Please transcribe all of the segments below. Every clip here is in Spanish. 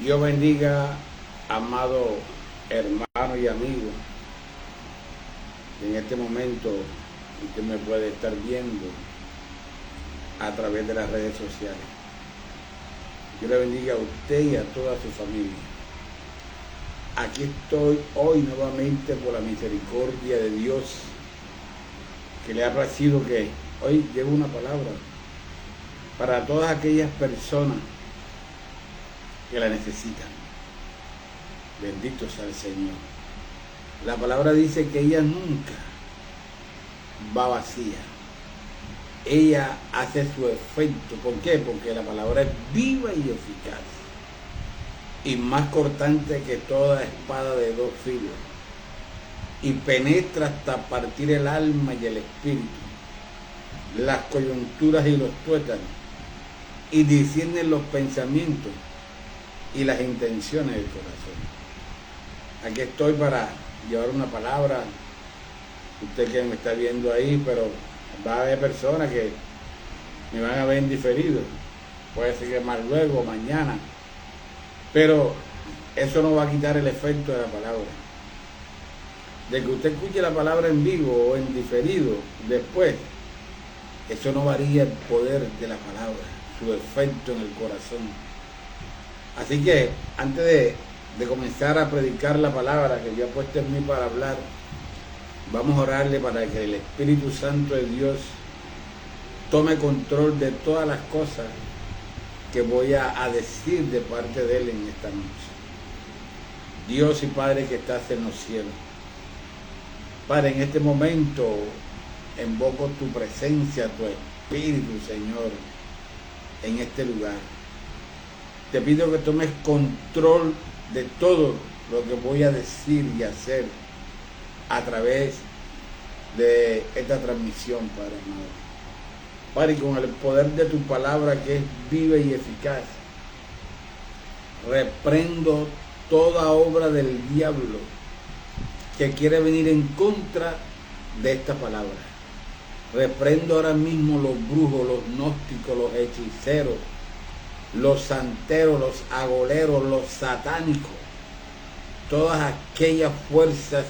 Dios bendiga, amado hermano y amigo, en este momento usted me puede estar viendo a través de las redes sociales. Dios le bendiga a usted y a toda su familia. Aquí estoy hoy nuevamente por la misericordia de Dios, que le ha placido que hoy llevo una palabra para todas aquellas personas que la necesitan. Bendito sea el Señor. La palabra dice que ella nunca va vacía. Ella hace su efecto. ¿Por qué? Porque la palabra es viva y eficaz y más cortante que toda espada de dos filos, y penetra hasta partir el alma y el espíritu, las coyunturas y los tuétanos, y discierne los pensamientos y las intenciones del corazón. Aquí estoy para llevar una palabra. Usted que me está viendo ahí, pero va a haber personas que me van a ver en diferido. Puede ser que más luego, mañana. Pero eso no va a quitar el efecto de la palabra. De que usted escuche la palabra en vivo o en diferido después, eso no varía el poder de la palabra, su efecto en el corazón. Así que antes de comenzar a predicar la palabra que Dios ha puesto en mí para hablar, vamos a orarle para que el Espíritu Santo de Dios tome control de todas las cosas que voy a decir de parte de Él en esta noche. Dios y Padre que estás en los cielos, Padre, en este momento invoco tu presencia, tu Espíritu, Señor, en este lugar. Te pido que tomes control de todo lo que voy a decir y hacer a través de esta transmisión, Padre amado. Padre, con el poder de tu palabra que es viva y eficaz, reprendo toda obra del diablo que quiere venir en contra de esta palabra. Reprendo ahora mismo los brujos, los gnósticos, los hechiceros, los santeros, los agoleros, los satánicos, todas aquellas fuerzas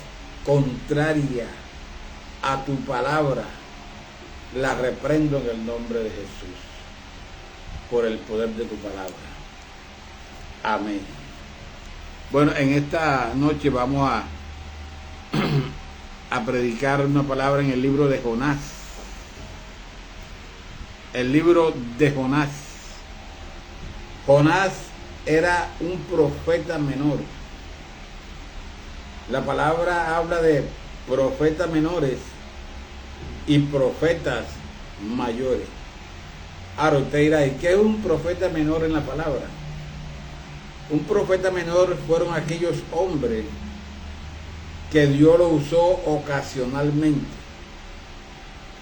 contrarias a tu palabra, las reprendo en el nombre de Jesús, por el poder de tu palabra. Amén. Bueno, en esta noche vamos a predicar una palabra en el libro de Jonás. El libro de Jonás. Jonás era un profeta menor. La palabra habla de profetas menores y profetas mayores. Ahora usted dirá, ¿y qué es un profeta menor en la palabra? Un profeta menor fueron aquellos hombres que Dios lo usó ocasionalmente.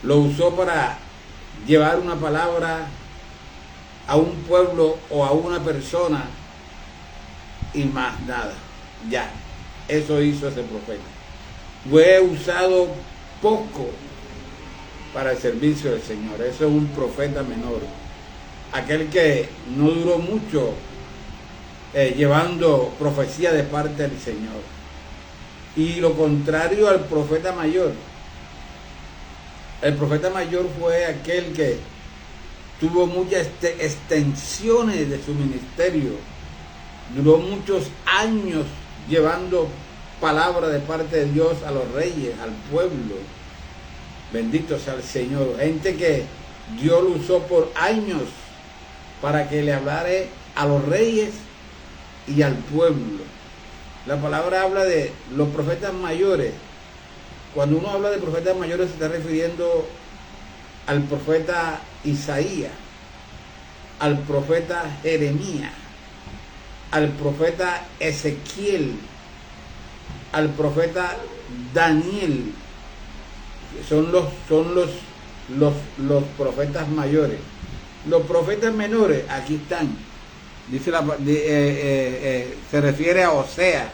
Lo usó para llevar una palabra a un pueblo o a una persona y más nada. Ya, eso hizo ese profeta. Fue usado poco para el servicio del Señor. Eso es un profeta menor. Aquel que no duró mucho llevando profecía de parte del Señor. Y lo contrario al profeta mayor. El profeta mayor fue aquel que tuvo muchas extensiones de su ministerio. Duró muchos años llevando palabra de parte de Dios a los reyes, al pueblo. Bendito sea el Señor. Gente que Dios lo usó por años para que le hablara a los reyes y al pueblo. La palabra habla de los profetas mayores. Cuando uno habla de profetas mayores se está refiriendo al profeta Isaías, al profeta Jeremías, al profeta Ezequiel, al profeta Daniel. Son los profetas mayores. Los profetas menores, aquí están. Dice se refiere a Oseas,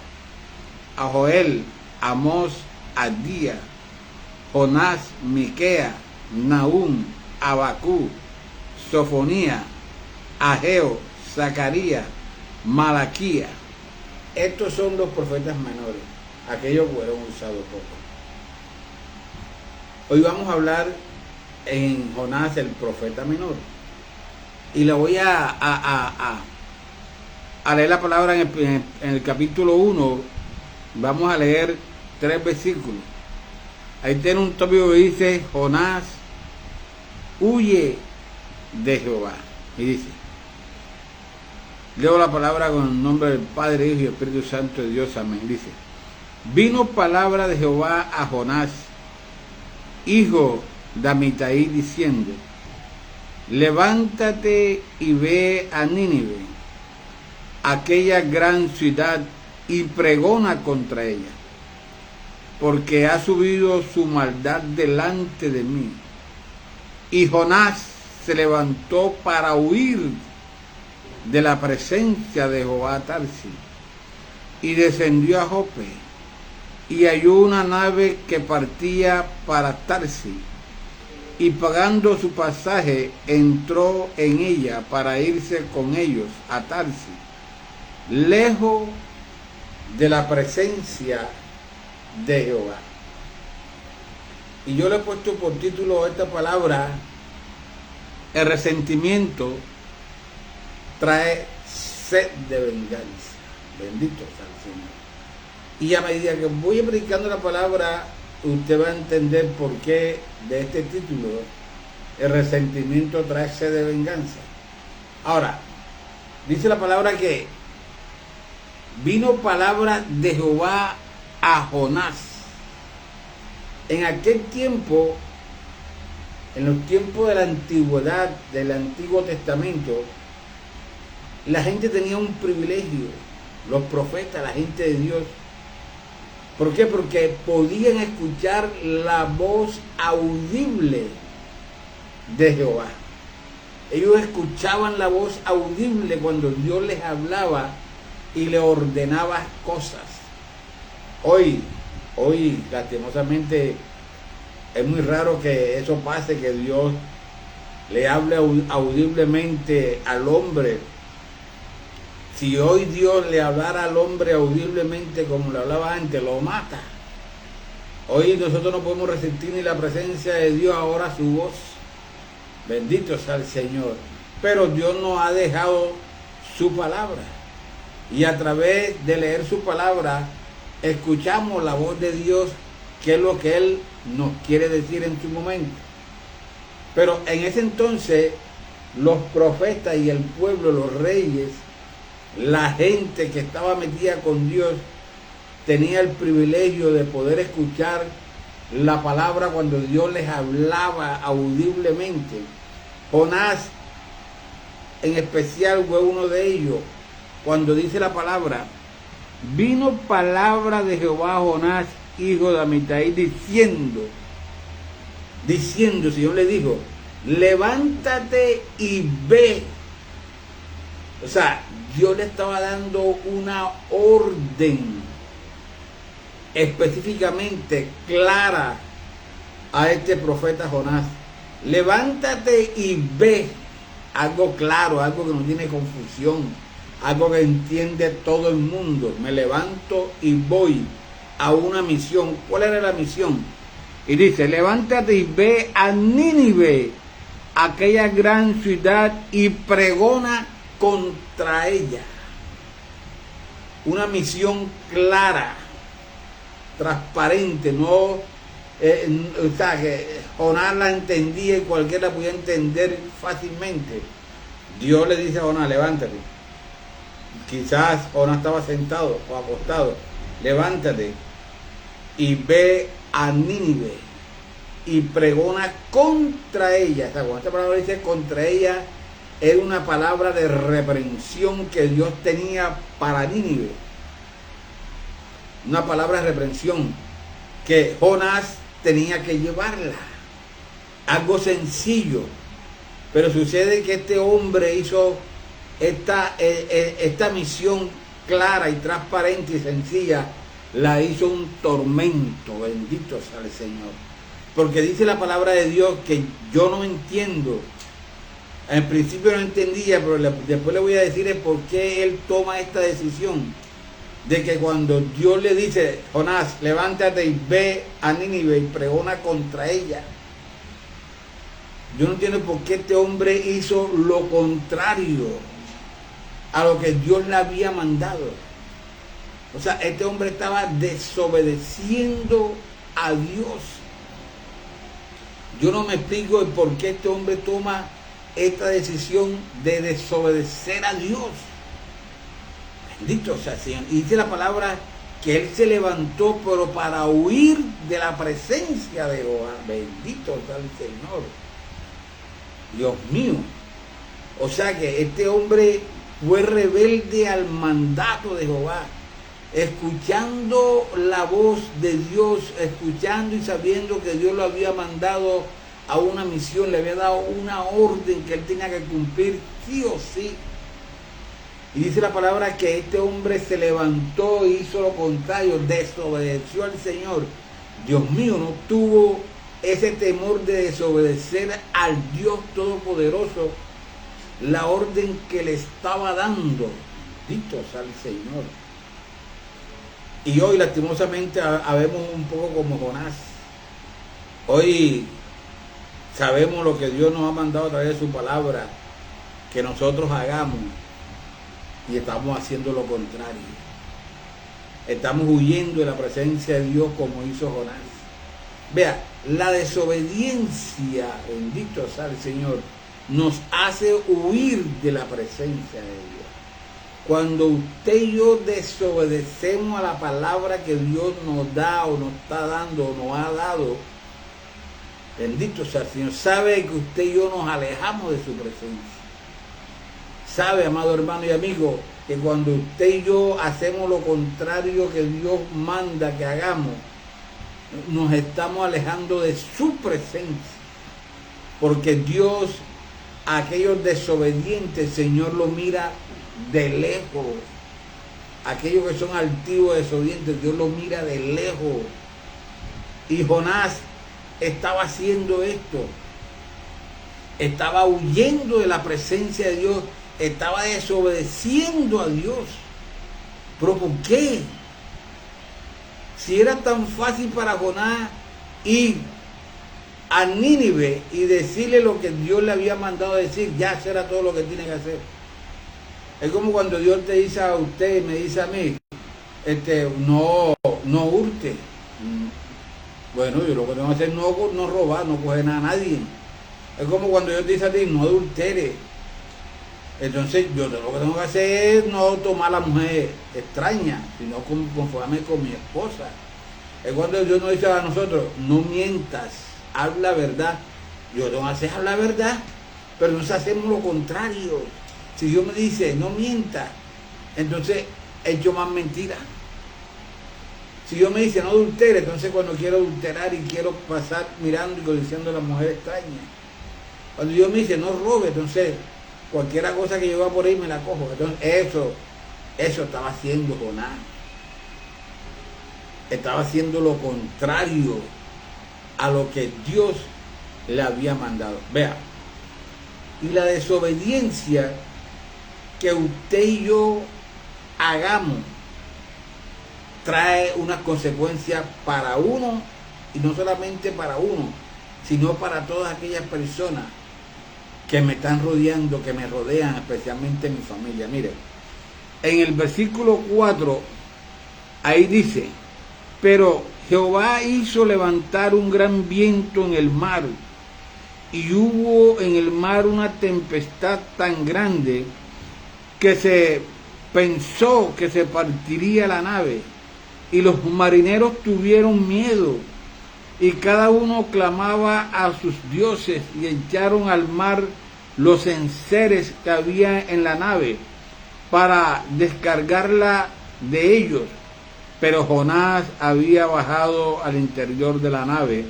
a Joel, Amós, Abdías, Jonás, Miqueas, Nahum, Abacú, Sofonía, Ageo, Zacarías, Malaquías. Estos son los profetas menores, aquellos que fueron usados poco. Hoy vamos a hablar en Jonás, el profeta menor. Y le voy a leer la palabra en el capítulo 1. Vamos a leer 3 versículos. Ahí tiene un tópico que dice: Jonás huye de Jehová. Y dice, leo la palabra con el nombre del Padre, Hijo y Espíritu Santo de Dios, amén. Dice: vino palabra de Jehová a Jonás, hijo de Amitai, diciendo: levántate y ve a Nínive, aquella gran ciudad, y pregona contra ella, porque ha subido su maldad delante de mí. Y Jonás se levantó para huir de la presencia de Jehová a Tarsis, y descendió a Jope, y halló una nave que partía para Tarsis, y pagando su pasaje entró en ella para irse con ellos a Tarsis, lejos de la presencia de Jehová. Y yo le he puesto por título a esta palabra: el resentimiento trae sed de venganza. Bendito sea el Señor. Y a medida que voy predicando la palabra, usted va a entender por qué de este título: el resentimiento trae sed de venganza. Ahora, dice la palabra que vino palabra de Jehová a Jonás. En aquel tiempo, en los tiempos de la antigüedad, del Antiguo Testamento, la gente tenía un privilegio, los profetas, la gente de Dios. ¿Por qué? Porque podían escuchar la voz audible de Jehová. Ellos escuchaban la voz audible cuando Dios les hablaba y le ordenaba cosas. Hoy, lastimosamente, es muy raro que eso pase, que Dios le hable audiblemente al hombre. Si hoy Dios le hablara al hombre audiblemente como le hablaba antes, lo mata. Hoy nosotros no podemos resistir ni la presencia de Dios, ahora su voz. Bendito sea el Señor. Pero Dios nos ha dejado su palabra. Y a través de leer su palabra, escuchamos la voz de Dios, que es lo que Él nos quiere decir en su momento. Pero en ese entonces, los profetas y el pueblo, los reyes, la gente que estaba metida con Dios, tenía el privilegio de poder escuchar la palabra cuando Dios les hablaba audiblemente. Jonás, en especial, fue uno de ellos. Cuando dice la palabra: vino palabra de Jehová a Jonás, hijo de Amitai, diciendo, el Señor le dijo: levántate y ve. O sea, Dios le estaba dando una orden específicamente clara a este profeta Jonás. Levántate y ve. Algo claro, algo que no tiene confusión, algo que entiende todo el mundo. Me levanto y voy a una misión. ¿Cuál era la misión? Y dice: levántate y ve a Nínive, aquella gran ciudad, y pregona contra ella. Una misión clara, transparente, no, o sea, que Jonás la entendía y cualquiera podía entender fácilmente. Dios le dice a Jonás: levántate. Quizás Jonás estaba sentado o acostado. Levántate y ve a Nínive y pregona contra ella. O sea, cuando esta palabra dice contra ella, era una palabra de reprensión que Dios tenía para Nínive. Una palabra de reprensión que Jonás tenía que llevarla. Algo sencillo. Pero sucede que este hombre hizo esta misión clara y transparente y sencilla, la hizo un tormento. Bendito sea el Señor. Porque dice la palabra de Dios que yo no entiendo En principio no entendía, pero después le voy a decir el por qué él toma esta decisión. De que cuando Dios le dice, Jonás, levántate y ve a Nínive y pregona contra ella. Yo no entiendo por qué este hombre hizo lo contrario a lo que Dios le había mandado. O sea, este hombre estaba desobedeciendo a Dios. Yo no me explico el por qué este hombre toma esta decisión de desobedecer a Dios. Bendito sea el Señor. Y dice la palabra que él se levantó, pero para huir de la presencia de Jehová. Bendito sea el Señor. Dios mío. O sea que este hombre fue rebelde al mandato de Jehová, escuchando la voz de Dios, escuchando y sabiendo que Dios lo había mandado a una misión, le había dado una orden que él tenía que cumplir sí o sí. Y dice la palabra que este hombre se levantó e hizo lo contrario, desobedeció al Señor. Dios mío, no tuvo ese temor de desobedecer al Dios Todopoderoso la orden que le estaba dando. Bendito sea el Señor. Y hoy lastimosamente habemos un poco como Jonás. Hoy sabemos lo que Dios nos ha mandado a través de su palabra que nosotros hagamos y estamos haciendo lo contrario. Estamos huyendo de la presencia de Dios como hizo Jonás. Vea, la desobediencia, bendito sea el Señor, nos hace huir de la presencia de Dios. Cuando usted y yo desobedecemos a la palabra que Dios nos da o nos está dando o nos ha dado, bendito sea el Señor, sabe que usted y yo nos alejamos de su presencia. Sabe, amado hermano y amigo, que cuando usted y yo hacemos lo contrario que Dios manda que hagamos, nos estamos alejando de su presencia. Porque Dios, a aquellos desobedientes, el Señor lo mira de lejos. Aquellos que son altivos, desobedientes, Dios lo mira de lejos. Y Jonás estaba haciendo esto. Estaba huyendo de la presencia de Dios. Estaba desobedeciendo a Dios. ¿Pero por qué? Si era tan fácil para Jonás ir a Nínive y decirle lo que Dios le había mandado a decir, ya eso era todo lo que tiene que hacer. Es como cuando Dios te dice a usted, me dice a mí, no hurte. Bueno, yo lo que tengo que hacer es no robar, no coger nada a nadie. Es como cuando Dios te dice a ti, no adultere. Entonces yo lo que tengo que hacer es no tomar a la mujer extraña, sino conformarme con mi esposa. Es cuando Dios nos dice a nosotros, no mientas, habla verdad. Yo tengo que hacer hablar verdad, pero nosotros hacemos lo contrario. Si Dios me dice, no mientas, entonces he hecho más mentiras. Si Dios me dice, no adultere, entonces cuando quiero adulterar y quiero pasar mirando y codiciando a la mujer extraña. Cuando Dios me dice, no robe, entonces cualquier cosa que yo vea por ahí me la cojo. Entonces eso estaba haciendo Jonás. Estaba haciendo lo contrario a lo que Dios le había mandado. Vea, y la desobediencia que usted y yo hagamos trae unas consecuencias para uno, y no solamente para uno, sino para todas aquellas personas que me están rodeando, que me rodean, especialmente mi familia. Mire, en el versículo 4, ahí dice, pero Jehová hizo levantar un gran viento en el mar, y hubo en el mar una tempestad tan grande que se pensó que se partiría la nave, y los marineros tuvieron miedo, y cada uno clamaba a sus dioses, y echaron al mar los enseres que había en la nave para descargarla de ellos. Pero Jonás había bajado al interior de la nave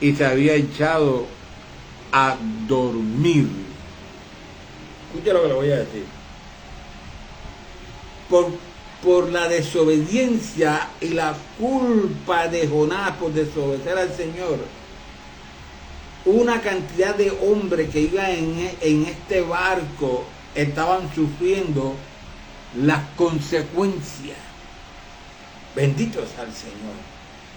y se había echado a dormir. Escucha lo que le voy a decir. Por la desobediencia y la culpa de Jonás por desobedecer al Señor, una cantidad de hombres que iban en este barco estaban sufriendo las consecuencias. Benditos al Señor.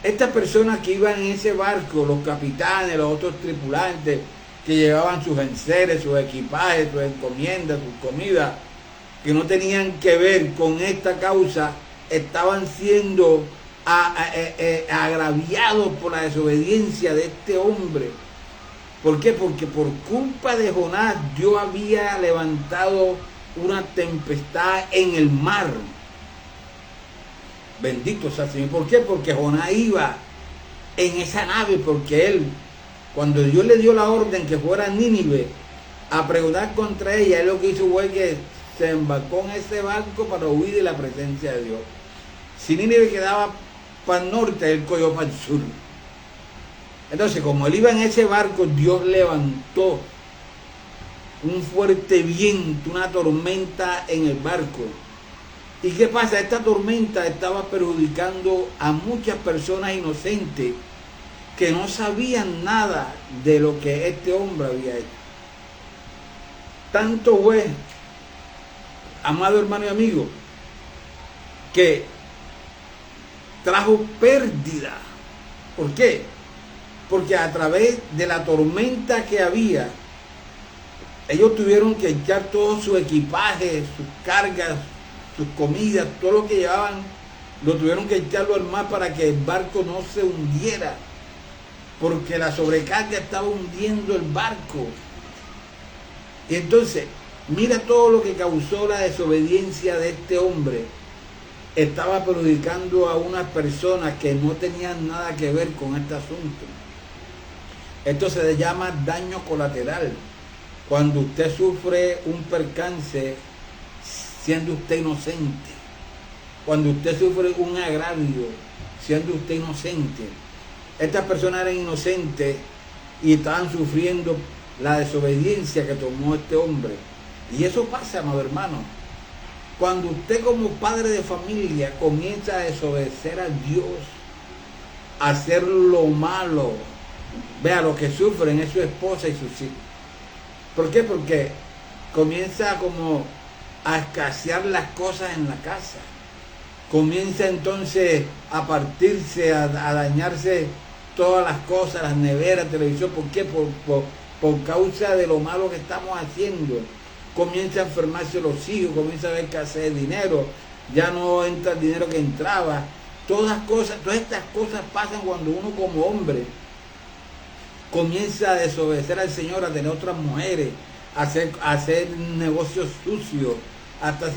Estas personas que iban en ese barco, los capitanes, los otros tripulantes, que llevaban sus enseres, sus equipajes, sus encomiendas, sus comidas, que no tenían que ver con esta causa, estaban siendo agraviados por la desobediencia de este hombre. ¿Por qué? Porque por culpa de Jonás, Dios había levantado una tempestad en el mar. Bendito sea el Señor. ¿Por qué? Porque Jonás iba en esa nave, porque él, cuando Dios le dio la orden que fuera a Nínive a pregonar contra ella, él lo que hizo fue que se embarcó en ese barco para huir de la presencia de Dios. Si Nínive quedaba para el norte, él cogió para el sur. Entonces, como él iba en ese barco, Dios levantó un fuerte viento, una tormenta en el barco. ¿Y qué pasa? Esta tormenta estaba perjudicando a muchas personas inocentes que no sabían nada de lo que este hombre había hecho. Tanto fue, amado hermano y amigo, que trajo pérdida. ¿Por qué? Porque a través de la tormenta que había, ellos tuvieron que echar todo su equipaje, sus cargas, sus comidas, todo lo que llevaban, lo tuvieron que echarlo al mar para que el barco no se hundiera, porque la sobrecarga estaba hundiendo el barco. Y entonces, mira todo lo que causó la desobediencia de este hombre. Estaba perjudicando a unas personas que no tenían nada que ver con este asunto. Esto se le llama daño colateral. Cuando usted sufre un percance siendo usted inocente. Cuando usted sufre un agravio siendo usted inocente. Estas personas eran inocentes y estaban sufriendo la desobediencia que tomó este hombre. Y eso pasa, amado hermano. Cuando usted como padre de familia comienza a desobedecer a Dios, a hacer lo malo, vea lo que sufren es su esposa y sus hijos. ¿Por qué? Porque comienza como a escasear las cosas en la casa. Comienza entonces a partirse, a dañarse todas las cosas, las neveras, televisión. ¿Por qué? Por causa de lo malo que estamos haciendo. Comienza a enfermarse los hijos, comienza a haber escasez de dinero, ya no entra el dinero que entraba. Todas estas cosas pasan cuando uno como hombre comienza a desobedecer al Señor, a tener otras mujeres, a hacer negocios sucios, hasta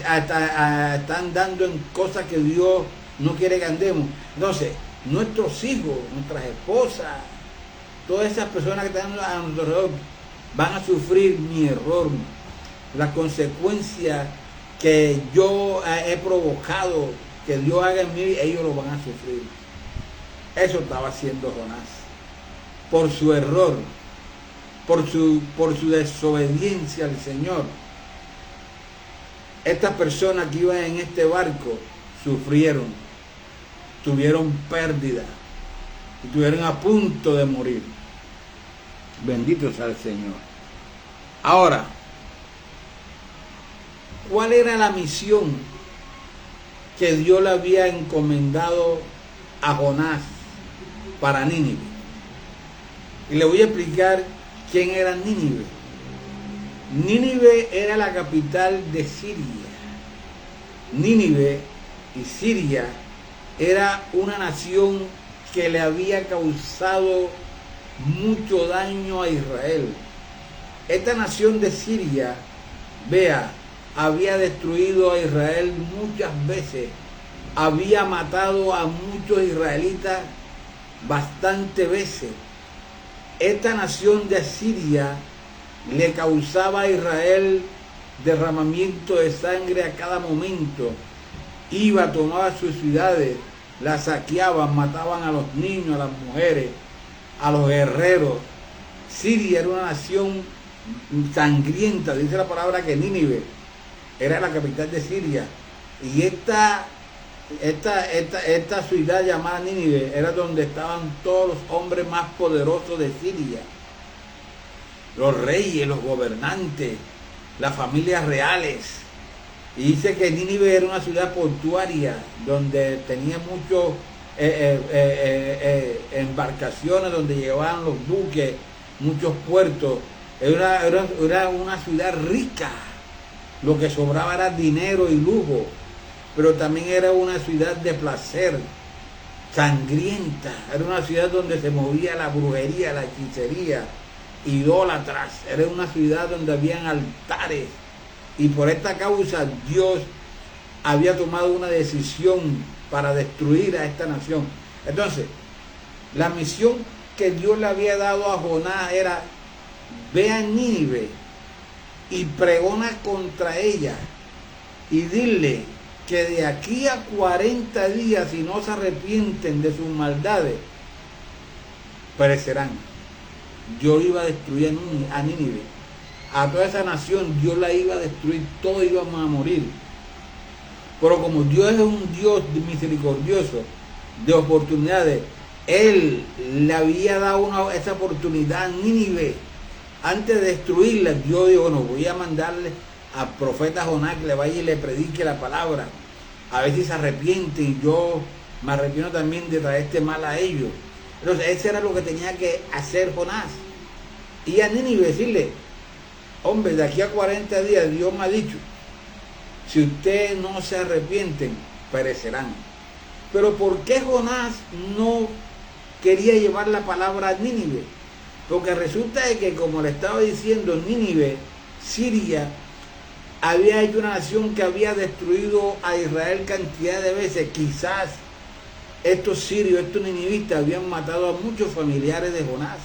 están dando en cosas que Dios no quiere que andemos. Entonces, nuestros hijos, nuestras esposas, todas esas personas que están a nuestro alrededor van a sufrir mi error, las consecuencias que yo he provocado, que Dios haga en mí, ellos lo van a sufrir. Eso estaba haciendo Jonás. Por su error, por su desobediencia al Señor. Estas personas que iban en este barco sufrieron, tuvieron pérdida, y estuvieron a punto de morir. Bendito sea el Señor. Ahora, ¿cuál era la misión que Dios le había encomendado a Jonás para Nínive? Y le voy a explicar quién era Nínive. Nínive era la capital de Siria. Nínive y Siria era una nación que le había causado mucho daño a Israel. Esta nación de Siria, vea, había destruido a Israel muchas veces, había matado a muchos israelitas bastantes veces. Esta nación de Asiria le causaba a Israel derramamiento de sangre a cada momento. Iba, tomaba sus ciudades, las saqueaban, mataban a los niños, a las mujeres, a los guerreros. Siria era una nación sangrienta, dice la palabra que Nínive era la capital de Siria. Y esta ciudad llamada Nínive era donde estaban todos los hombres más poderosos de Siria. los reyes, los gobernantes, las familias reales. Y dice que Nínive era una ciudad portuaria donde tenía muchos embarcaciones, donde llevaban los buques, muchos puertos. Era una ciudad rica. Lo que sobraba era dinero y lujo, pero también era una ciudad de placer, sangrienta. Era una ciudad donde se movía la brujería, la hechicería, idólatras. Era una ciudad donde habían altares. Y por esta causa Dios había tomado una decisión para destruir a esta nación. Entonces, la misión que Dios le había dado a Jonás era: ve a Nínive y pregona contra ella y dile que de aquí a 40 días, si no se arrepienten de sus maldades, perecerán. Yo iba a destruir a Nínive, a toda esa nación. Dios la iba a destruir, todos íbamos a morir. Pero como Dios es un Dios misericordioso, de oportunidades, Él le había dado esa oportunidad a Nínive. Antes de destruirla, Dios dijo: bueno, voy a mandarle al profeta Jonás que le vaya y le predique la palabra, a ver si se arrepienten, y yo me arrepiento también de traer este mal a ellos. Entonces, eso era lo que tenía que hacer Jonás. Y a Nínive decirle: hombre, de aquí a 40 días Dios me ha dicho, si ustedes no se arrepienten, perecerán. Pero ¿por qué Jonás no quería llevar la palabra a Nínive? Porque resulta de que, como le estaba diciendo, Nínive, Siria, había hecho una nación que había destruido a Israel cantidad de veces. Quizás estos sirios, estos ninivitas, habían matado a muchos familiares de Jonás.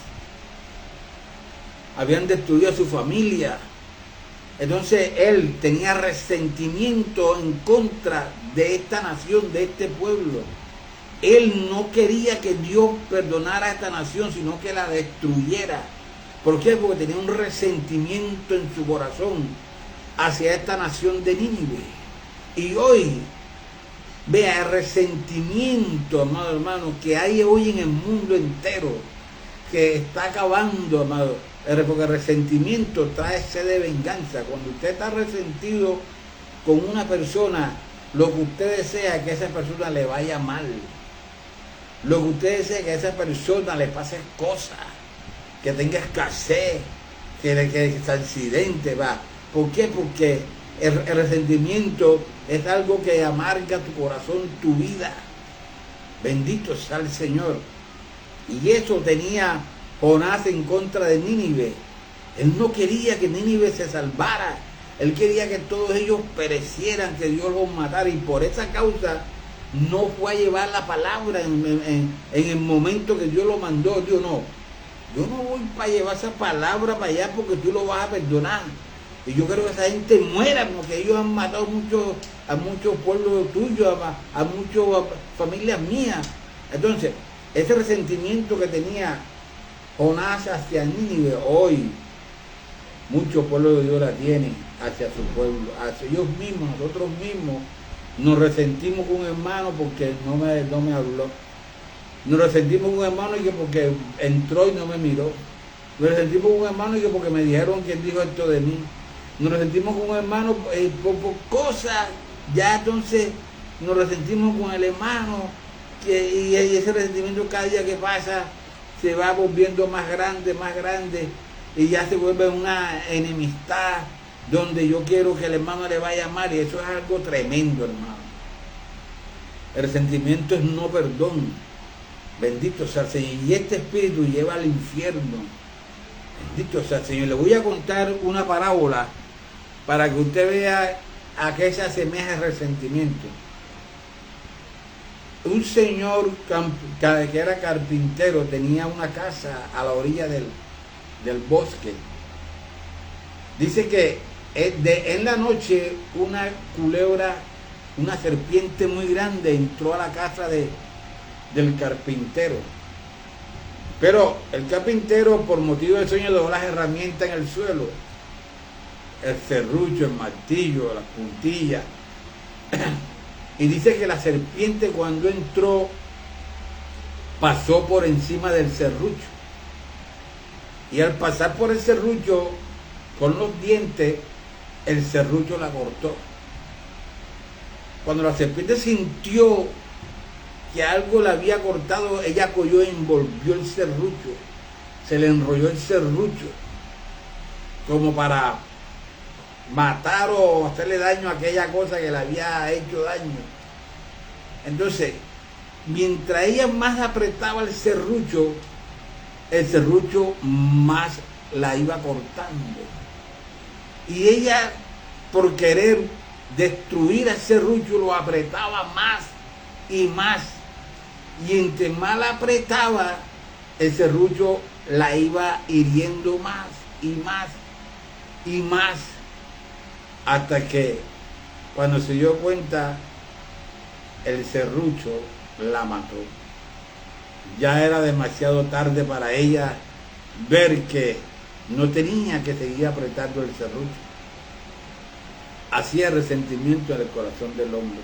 Habían destruido a su familia. Entonces él tenía resentimiento en contra de esta nación, de este pueblo. Él no quería que Dios perdonara a esta nación, sino que la destruyera. ¿Por qué? Porque tenía un resentimiento en su corazón hacia esta nación de Nínive. Y hoy, vea el resentimiento, amado hermano, que hay hoy en el mundo entero, que está acabando, amado. Porque el resentimiento trae sed de venganza. Cuando usted está resentido con una persona, lo que usted desea es que a esa persona le vaya mal. Lo que usted desea es que a esa persona le pase cosas, que tenga escasez, que se accidente, va. ¿Por qué? Porque el resentimiento es algo que amarga tu corazón, tu vida. Bendito sea el Señor. Y eso tenía Jonás en contra de Nínive. Él no quería que Nínive se salvara. Él quería que todos ellos perecieran, que Dios los matara. Y por esa causa no fue a llevar la palabra en el momento que Dios lo mandó. Dios no. Yo no voy para llevar esa palabra para allá porque tú lo vas a perdonar. Y yo quiero que esa gente muera, porque ellos han matado a muchos pueblos tuyos, a muchas familias mías. Entonces, ese resentimiento que tenía Jonás hacia Nínive, hoy muchos pueblos de Dios la tienen hacia su pueblo, hacia ellos mismos. Nosotros mismos nos resentimos con un hermano porque no me habló. Nos resentimos con un hermano y que porque entró y no me miró. Nos resentimos con un hermano y que porque me dijeron que él dijo esto de mí. Nos resentimos con un hermano por cosas. Ya entonces nos resentimos con el hermano y ese resentimiento cada día que pasa se va volviendo más grande y ya se vuelve una enemistad donde yo quiero que el hermano le vaya mal, y eso es algo tremendo, hermano. El resentimiento es no perdón. Bendito sea el Señor. Y este espíritu lleva al infierno. Bendito sea el Señor. Le voy a contar una parábola para que usted vea a qué se asemeja el resentimiento. Un señor que era carpintero tenía una casa a la orilla del bosque. Dice que en la noche una culebra, una serpiente muy grande entró a la casa del carpintero. Pero el carpintero, por motivo del sueño, dejó las herramientas en el suelo. El serrucho, el martillo, las puntillas. Y dice que la serpiente, cuando entró, pasó por encima del serrucho. Y al pasar por el serrucho, con los dientes, el serrucho la cortó. Cuando la serpiente sintió que algo la había cortado, ella cogió e envolvió el serrucho. Se le enrolló el serrucho como para matar o hacerle daño a aquella cosa que le había hecho daño. Entonces, mientras ella más apretaba el serrucho más la iba cortando. Y ella, por querer destruir el serrucho, lo apretaba más y más. Y entre más la apretaba, el serrucho la iba hiriendo más y más y más. Hasta que, cuando se dio cuenta, el serrucho la mató. Ya era demasiado tarde para ella ver que no tenía que seguir apretando el serrucho. Hacía resentimiento en el corazón del hombre.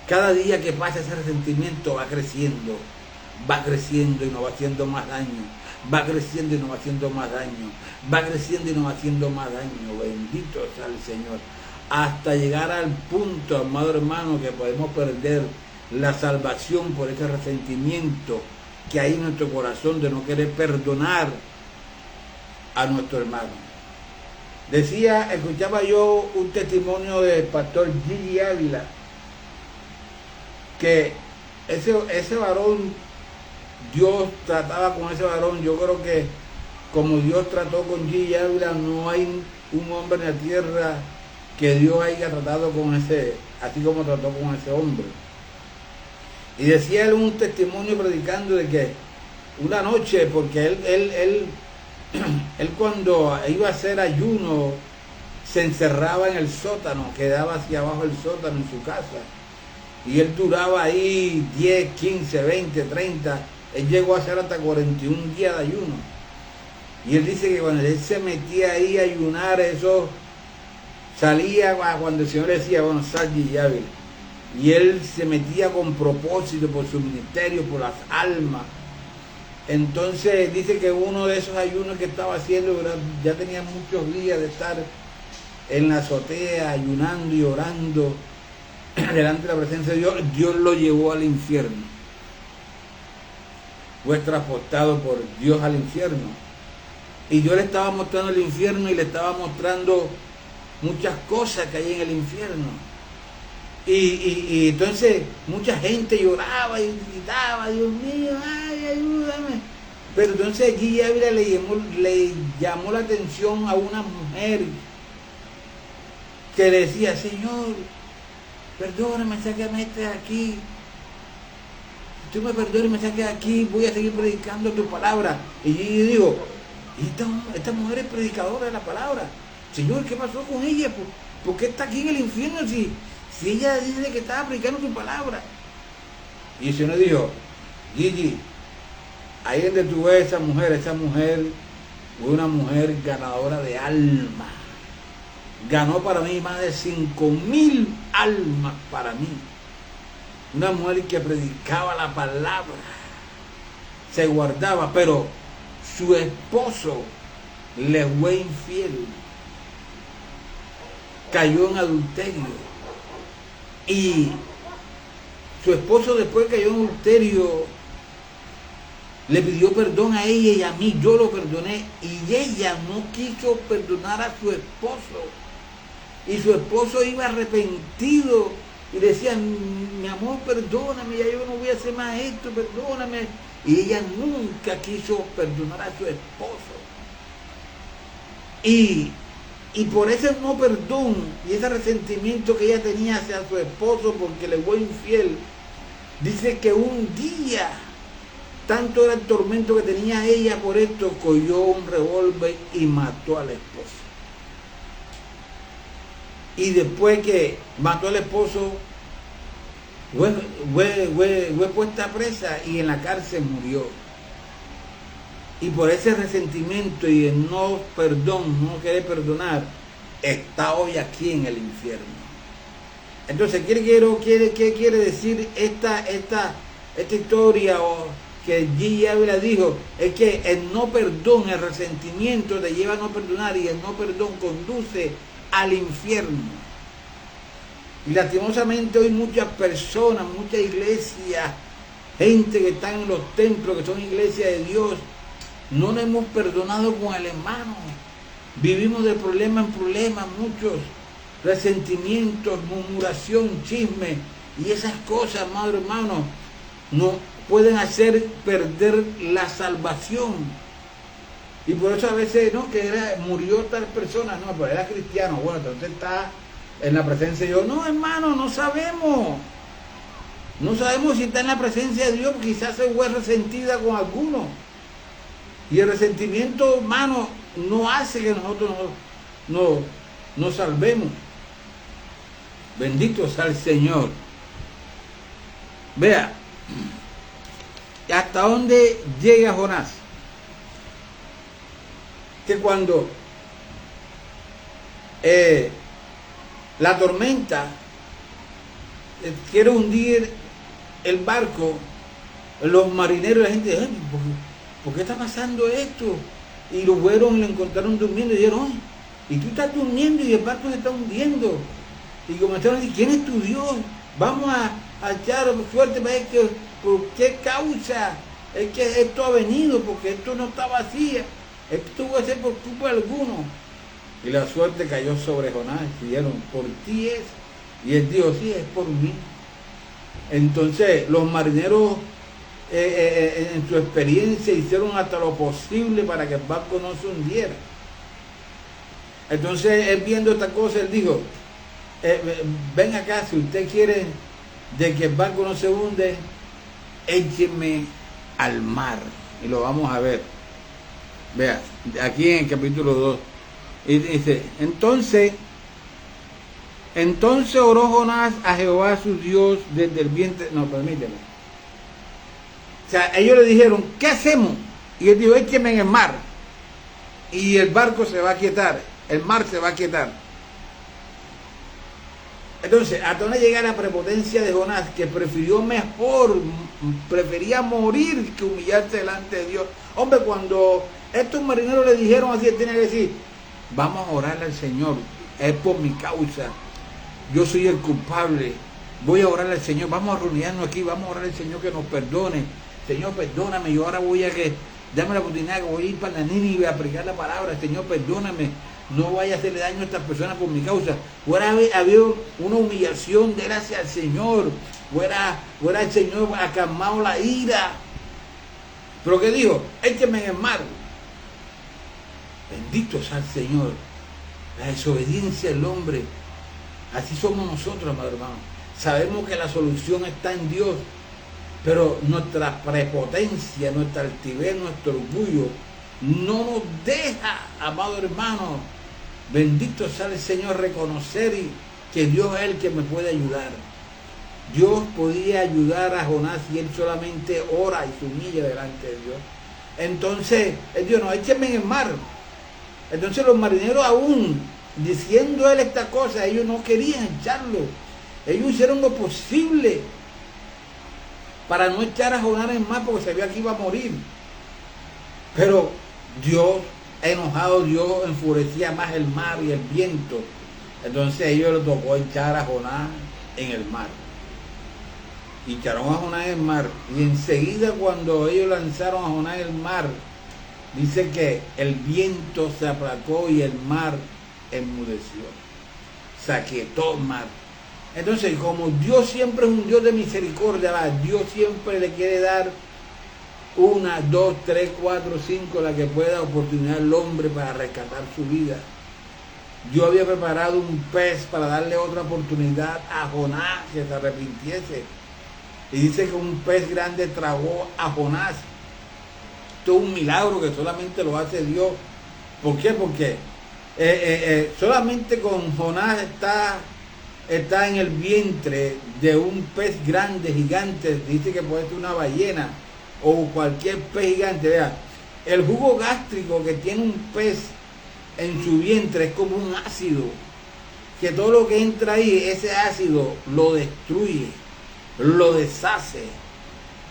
Cada día que pasa ese resentimiento va creciendo y nos va haciendo más daño. Va creciendo y nos va haciendo más daño. Va creciendo y nos va haciendo más daño. Bendito sea el Señor. Hasta llegar al punto, amado hermano, que podemos perder la salvación por ese resentimiento que hay en nuestro corazón de no querer perdonar a nuestro hermano. Escuchaba yo un testimonio del pastor Gigi Ávila, que ese varón, Dios trataba con ese varón. Yo creo que como Dios trató con Gigi Ávila, no hay un hombre en la tierra que Dios haya tratado con así como trató con ese hombre. Y decía él un testimonio predicando de que una noche, porque él cuando iba a hacer ayuno, se encerraba en el sótano, quedaba hacia abajo el sótano en su casa. Y él duraba ahí 10, 15, 20, 30. Él llegó a hacer hasta 41 días de ayuno. Y él dice que cuando él se metía ahí a ayunar, eso salía cuando el Señor decía, bueno, sal Gigi Ávila. Y él se metía con propósito por su ministerio, por las almas. Entonces dice que uno de esos ayunos que estaba haciendo, ya tenía muchos días de estar en la azotea ayunando y orando delante de la presencia de Dios. Dios lo llevó al infierno. Fue transportado por Dios al infierno. Y Dios le estaba mostrando el infierno y le estaba mostrando muchas cosas que hay en el infierno. Y entonces mucha gente lloraba y gritaba, Dios mío, ay, ayúdame. Pero entonces Gigi Ávila le llamó la atención a una mujer que le decía, Señor, perdóname, sácame de aquí. Si tú me perdonas y me saques de aquí, voy a seguir predicando tu palabra. Y yo digo, esta mujer es predicadora de la palabra. Señor, ¿qué pasó con ella? ¿Por qué está aquí en el infierno si ella dice que estaba predicando tu palabra? Y el Señor dijo, Gigi, ahí donde tú ves esa mujer fue una mujer ganadora de almas. Ganó para mí más de 5,000 almas para mí. Una mujer que predicaba la palabra, se guardaba, pero su esposo le fue infiel. Cayó en adulterio. Y su esposo después cayó en adulterio, le pidió perdón a ella y a mí, yo lo perdoné, y ella no quiso perdonar a su esposo. Y su esposo iba arrepentido y decía, mi amor, perdóname, ya yo no voy a hacer más esto, perdóname. Y ella nunca quiso perdonar a su esposo. Y por ese no perdón y ese resentimiento que ella tenía hacia su esposo porque le fue infiel, dice que un día, tanto era el tormento que tenía ella por esto, cogió un revólver y mató al esposo. Y después que mató al esposo, fue puesta presa y en la cárcel murió. Y por ese resentimiento y el no perdón, no querer perdonar, está hoy aquí en el infierno. Entonces, ¿qué quiere decir esta historia? O que G. Ávila dijo, es que el no perdón, el resentimiento te lleva a no perdonar y el no perdón conduce al infierno. Y lastimosamente hoy muchas personas, muchas iglesias, gente que están en los templos, que son iglesias de Dios, no nos hemos perdonado con el hermano. Vivimos de problema en problema, muchos resentimientos, murmuración, chisme, y esas cosas, amado hermano, no pueden hacer perder la salvación. Y por eso a veces, ¿no? Que murió tal persona, no, pero era cristiano. Bueno, entonces está en la presencia de Dios. No, hermano, no sabemos. No sabemos si está en la presencia de Dios, quizás se fue resentida con alguno. Y el resentimiento, hermano, no hace que nosotros nos salvemos. Bendito sea el Señor. Vea, hasta dónde llega Jonás. Que cuando la tormenta quiere hundir el barco, los marineros, la gente dice, ¿por qué está pasando esto? Y lo fueron y lo encontraron durmiendo y dijeron, y tú estás durmiendo y el barco se está hundiendo. Y comenzaron a decir, ¿quién es tu Dios? Vamos a echar suerte para ver por qué causa es que esto ha venido, porque esto no está vacío. Esto tuvo que ser por culpa de alguno. Y la suerte cayó sobre Jonás. Y dijeron, por ti es. Y él dijo, sí, es por mí. Entonces los marineros en su experiencia hicieron hasta lo posible para que el barco no se hundiera. Entonces él viendo esta cosa, él dijo, ven acá, si usted quiere de que el barco no se hunde, écheme al mar. Y lo vamos a ver. Vea, aquí en el capítulo 2. Y dice, entonces oró Jonás a Jehová su Dios desde el vientre. No, permíteme. O sea, ellos le dijeron, ¿qué hacemos? Y él dijo, écheme en el mar. Y el barco se va a quietar. El mar se va a quietar. Entonces, hasta donde llega la prepotencia de Jonás, que prefería morir que humillarse delante de Dios. Hombre, cuando estos marineros le dijeron así, él tenía que decir, vamos a orarle al Señor, es por mi causa, yo soy el culpable, voy a orarle al Señor, vamos a reunirnos aquí, vamos a orar al Señor que nos perdone. Señor, perdóname, yo ahora voy a dame la oportunidad que voy a ir para la Nínive a predicar la palabra. Señor, perdóname, no vaya a hacerle daño a estas personas por mi causa. Fuera había una humillación de él hacia el Señor, fuera el Señor ha calmado la ira. Pero ¿qué dijo? Écheme en el mar. Bendito sea el Señor. La desobediencia del hombre. Así somos nosotros, amado hermano. Sabemos que la solución está en Dios, pero nuestra prepotencia, nuestra altivez, nuestro orgullo no nos deja, amado hermano, bendito sea el Señor, reconocer que Dios es el que me puede ayudar. Dios podía ayudar a Jonás y él solamente ora y se humilla delante de Dios. Entonces él dijo, no, écheme en el mar. Entonces los marineros, aún diciendo él esta cosa, ellos no querían echarlo. Ellos hicieron lo posible para no echar a Jonás en el mar, porque sabía que iba a morir. Pero Dios, enojado, Dios enfurecía más el mar y el viento. Entonces ellos les tocó echar a Jonás en el mar. Y echaron a Jonás en el mar. Y enseguida, cuando ellos lanzaron a Jonás en el mar, dice que el viento se aplacó y el mar enmudeció. Se aquietó el mar. Entonces, como Dios siempre es un Dios de misericordia, Dios siempre le quiere dar 1, 2, 3, 4, 5, la que pueda oportunidad al hombre para rescatar su vida. Yo había preparado un pez para darle otra oportunidad a Jonás que se arrepintiese. Y dice que un pez grande tragó a Jonás. Esto es un milagro que solamente lo hace Dios. ¿Por qué? Porque solamente con Jonás está en el vientre de un pez grande, gigante. Dice que puede ser una ballena o cualquier pez gigante. Vea, el jugo gástrico que tiene un pez en su vientre es como un ácido, que todo lo que entra ahí, ese ácido lo destruye, lo deshace.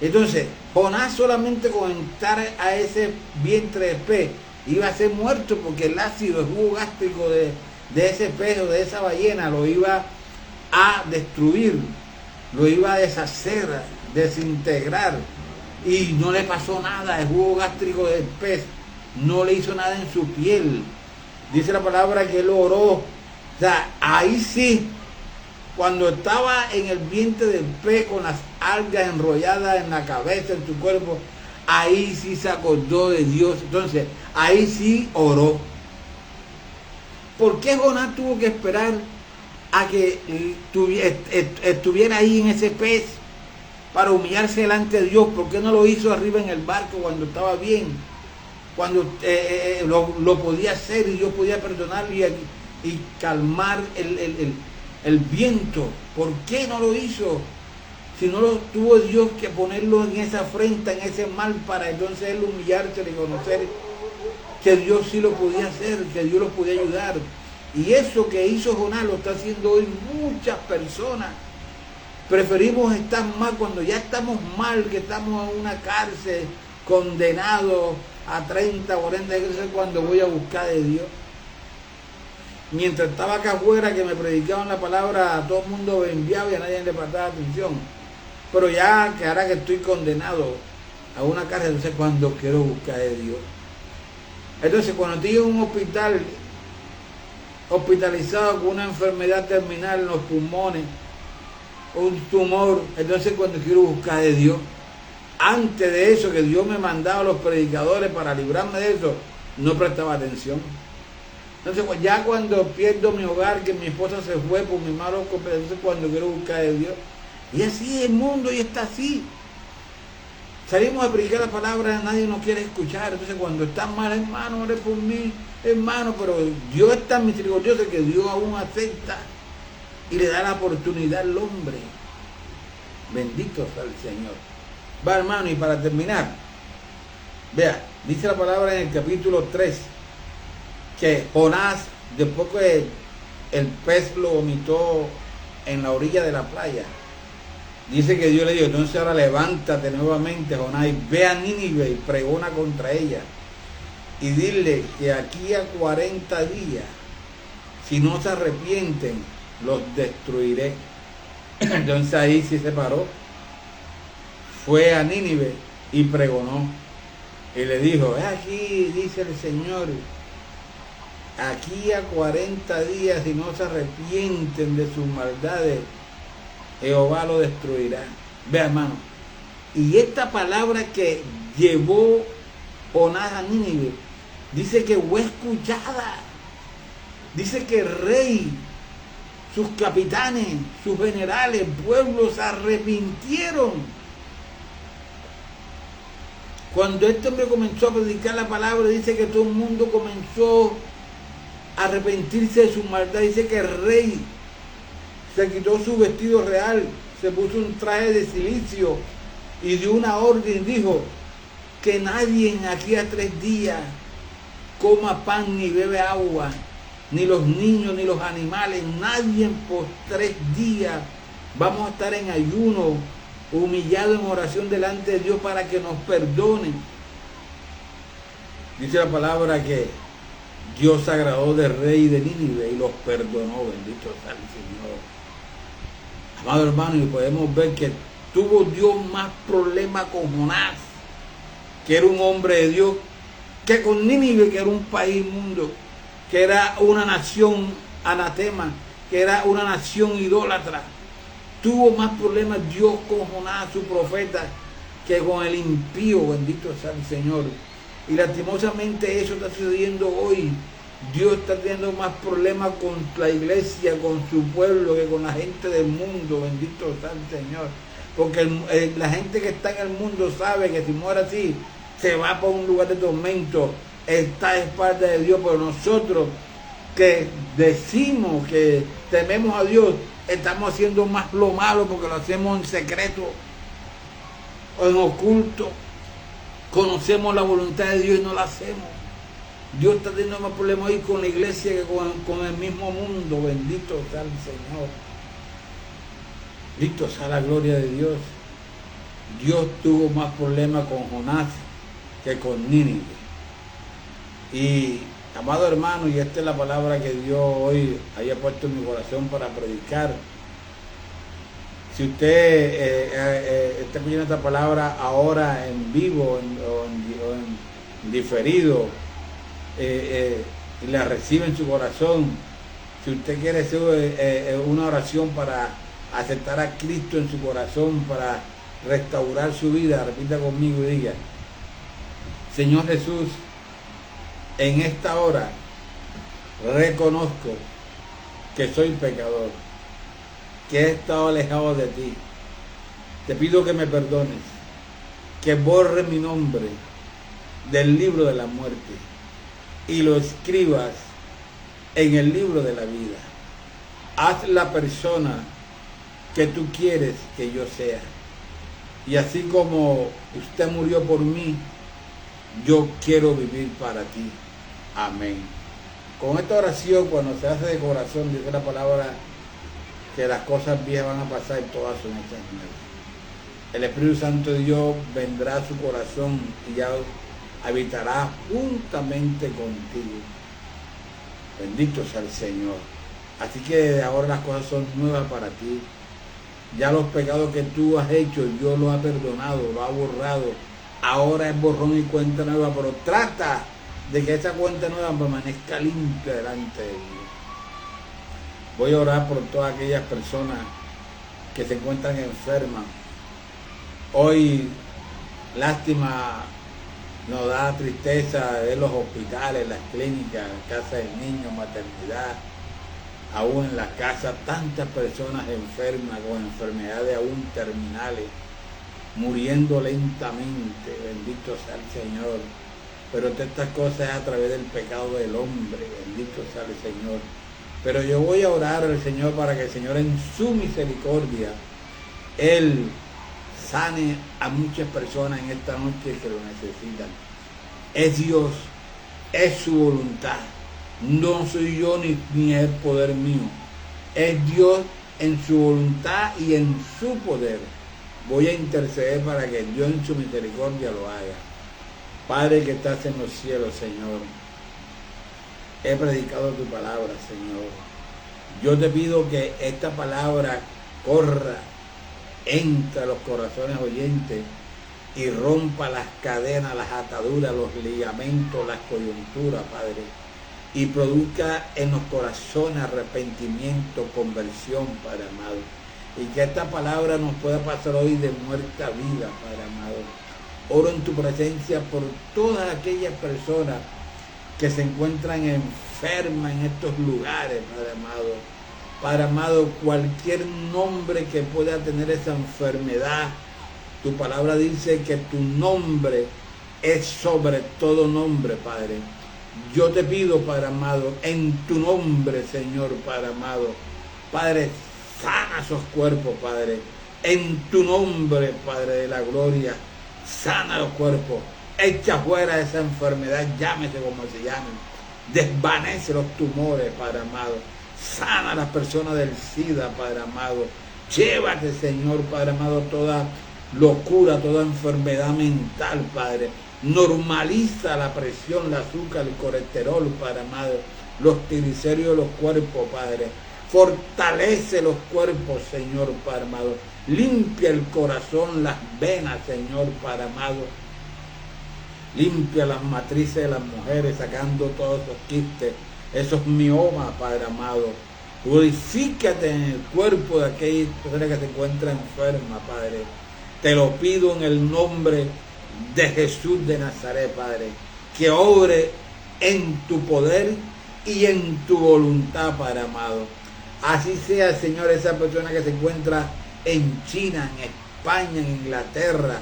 Entonces, Jonás solamente con entrar a ese vientre de pez iba a ser muerto, porque el ácido, el jugo gástrico de ese pez o de esa ballena lo iba a destruir, lo iba a deshacer, desintegrar, y no le pasó nada. El jugo gástrico del pez no le hizo nada en su piel. Dice la palabra que él oró. O sea, ahí sí, cuando estaba en el vientre del pez con las algas enrolladas en la cabeza, en su cuerpo, ahí sí se acordó de Dios. Entonces, ahí sí oró. ¿Por qué Jonás tuvo que esperar a que estuviera ahí en ese pez para humillarse delante de Dios? ¿Por qué no lo hizo arriba en el barco cuando estaba bien? Cuando lo podía hacer y Dios podía perdonarlo y calmar el viento. ¿Por qué no lo hizo? Si no lo tuvo Dios que ponerlo en esa afrenta, en ese mal, para entonces él humillarse y reconocer que Dios sí lo podía hacer, que Dios lo podía ayudar. Y eso que hizo Jonás lo está haciendo hoy muchas personas. Preferimos estar mal cuando ya estamos mal, que estamos en una cárcel, condenados a 30, 40 años, cuando voy a buscar de Dios. Mientras estaba acá afuera, que me predicaban la palabra, a todo el mundo me enviaba y a nadie le prestaba atención. Pero ya que ahora que estoy condenado a una cárcel, entonces cuando quiero buscar de Dios. Entonces cuando estoy en un hospital, hospitalizado con una enfermedad terminal en los pulmones, un tumor, entonces cuando quiero buscar de Dios. Antes de eso, que Dios me mandaba a los predicadores para librarme de eso, no prestaba atención. Entonces ya cuando pierdo mi hogar, que mi esposa se fue por mi malo competencia, cuando quiero buscar de Dios. Y así el mundo y está así. Salimos a predicar la palabra, nadie nos quiere escuchar. Entonces cuando están mal, hermano, ore por mí, hermano. Pero Dios es tan misericordioso que Dios aún acepta y le da la oportunidad al hombre. Bendito sea el Señor. Va, hermano, y para terminar, vea, dice la palabra en el capítulo 3 que Jonás, después que el pez lo vomitó en la orilla de la playa, dice que Dios le dijo: entonces ahora levántate nuevamente, Jonás, y ve a Nínive y pregona contra ella y dile que aquí a 40 días, si no se arrepienten, los destruiré. Entonces ahí sí se paró, fue a Nínive y pregonó y le dijo: aquí dice el Señor, aquí a 40 días, si no se arrepienten de sus maldades, Jehová lo destruirá. Vea, hermano, y esta palabra que llevó Jonás a Nínive, dice que fue escuchada. Dice que el rey, sus capitanes, sus generales, pueblos se arrepintieron. Cuando este hombre comenzó a predicar la palabra, dice que todo el mundo comenzó a arrepentirse de su maldad. Dice que el rey se quitó su vestido real, se puso un traje de silicio y dio una orden. Dijo que nadie aquí a 3 días coma pan ni bebe agua, ni los niños ni los animales, nadie por 3 días. Vamos a estar en ayuno, humillado en oración delante de Dios para que nos perdone. Dice la palabra que Dios se agradó del rey de Nínive y los perdonó. Bendito sea el Señor. Amado hermano, y podemos ver que tuvo Dios más problemas con Jonás, que era un hombre de Dios, que con Nínive, que era un país inmundo, que era una nación anatema, que era una nación idólatra. Tuvo más problemas Dios con Jonás, su profeta, que con el impío. Bendito sea el Señor. Y lastimosamente eso está sucediendo hoy. Dios está teniendo más problemas con la iglesia, con su pueblo, que con la gente del mundo. Bendito sea el Señor. Porque la gente que está en el mundo sabe que si muere así, se va para un lugar de tormento. Está a espalda de Dios. Pero nosotros que decimos que tememos a Dios, estamos haciendo más lo malo porque lo hacemos en secreto o en oculto. Conocemos la voluntad de Dios y no la hacemos. Dios está teniendo más problemas ahí con la iglesia que con el mismo mundo. Bendito sea el Señor. Bendito sea la gloria de Dios. Dios tuvo más problemas con Jonás que con Nínive. Y, amado hermano, y esta es la palabra que Dios hoy haya puesto en mi corazón para predicar. Si usted está escuchando esta palabra ahora en vivo o en diferido, y la recibe en su corazón, si usted quiere hacer una oración para aceptar a Cristo en su corazón, para restaurar su vida, repita conmigo y diga: Señor Jesús, en esta hora reconozco que soy pecador, que he estado alejado de ti. Te pido que me perdones, que borre mi nombre del libro de la muerte y lo escribas en el libro de la vida. Haz la persona que tú quieres que yo sea. Y así como usted murió por mí, yo quiero vivir para ti. Amén. Con esta oración, cuando se hace de corazón, dice la palabra que las cosas viejas van a pasar y todas son hechas nuevas. El Espíritu Santo de Dios vendrá a su corazón y ya habitará juntamente contigo. Bendito sea el Señor. Así que desde ahora las cosas son nuevas para ti. Ya los pecados que tú has hecho, Dios los ha perdonado, lo ha borrado. Ahora es borrón y cuenta nueva, pero trata de que esa cuenta nueva permanezca limpia delante de Dios. Voy a orar por todas aquellas personas que se encuentran enfermas. Hoy, lástima, nos da tristeza ver los hospitales, las clínicas, casas de niños, maternidad, aún en las casas, tantas personas enfermas con enfermedades aún terminales, muriendo lentamente. Bendito sea el Señor. Pero todas estas cosas es a través del pecado del hombre. Bendito sea el Señor. Pero yo voy a orar al Señor para que el Señor en su misericordia, Él sane a muchas personas en esta noche que lo necesitan. Es Dios, es su voluntad. No soy yo ni es el poder mío. Es Dios en su voluntad y en su poder. Voy a interceder para que Dios en su misericordia lo haga. Padre que estás en los cielos, Señor, he predicado tu palabra, Señor. Yo te pido que esta palabra corra entre los corazones oyentes y rompa las cadenas, las ataduras, los ligamentos, las coyunturas, Padre, y produzca en los corazones arrepentimiento, conversión, Padre amado. Y que esta palabra nos pueda pasar hoy de muerte a vida, Padre amado. Oro en tu presencia por todas aquellas personas que se encuentran enfermas en estos lugares, Padre amado. Padre amado, cualquier nombre que pueda tener esa enfermedad, tu palabra dice que tu nombre es sobre todo nombre, Padre. Yo te pido, Padre amado, en tu nombre, Señor, Padre amado, Padre, sana esos cuerpos, Padre. En tu nombre, Padre de la gloria, sana los cuerpos. Echa fuera esa enfermedad, llámese como se llame. Desvanece los tumores, Padre amado. Sana a las personas del SIDA, Padre amado. Llévate, Señor, Padre amado, toda locura, toda enfermedad mental, Padre. Normaliza la presión, el azúcar, el colesterol, Padre amado. Los triglicéridos de los cuerpos, Padre. Fortalece los cuerpos, Señor, Padre amado. Limpia el corazón, las venas, Señor, Padre amado. Limpia las matrices de las mujeres, sacando todos esos quistes, esos miomas, Padre amado. Glorifícate en el cuerpo de aquellas personas que se encuentran enfermas, Padre. Te lo pido en el nombre de Jesús de Nazaret, Padre. Que obre en tu poder y en tu voluntad, Padre amado. Así sea, Señor, esa persona que se encuentra en China, en España, en Inglaterra,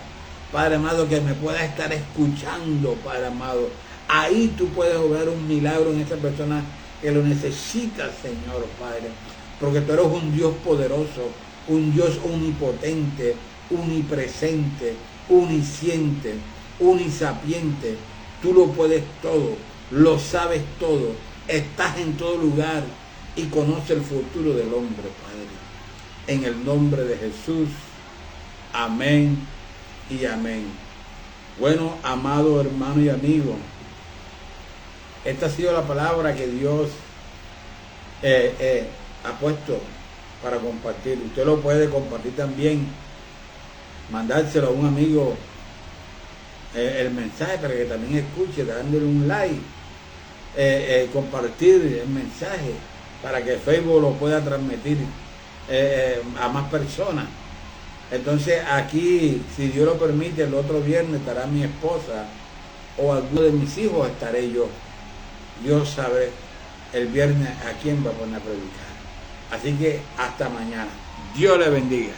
Padre amado, que me pueda estar escuchando, Padre amado. Ahí tú puedes obrar un milagro en esa persona que lo necesita, Señor, Padre. Porque tú eres un Dios poderoso, un Dios omnipotente, omnipresente, omnisciente, omnisapiente. Tú lo puedes todo, lo sabes todo, estás en todo lugar y conoces el futuro del hombre, Padre. En el nombre de Jesús. Amén y amén. Bueno, amado hermano y amigo, esta ha sido la palabra que Dios ha puesto para compartir. Usted lo puede compartir también, mandárselo a un amigo el mensaje para que también escuche, dándole un like, compartir el mensaje para que Facebook lo pueda transmitir a más personas. Entonces aquí, si Dios lo permite, el otro viernes estará mi esposa o alguno de mis hijos, estaré yo. Dios sabe el viernes a quién va a poner a predicar. Así que hasta mañana. Dios le bendiga.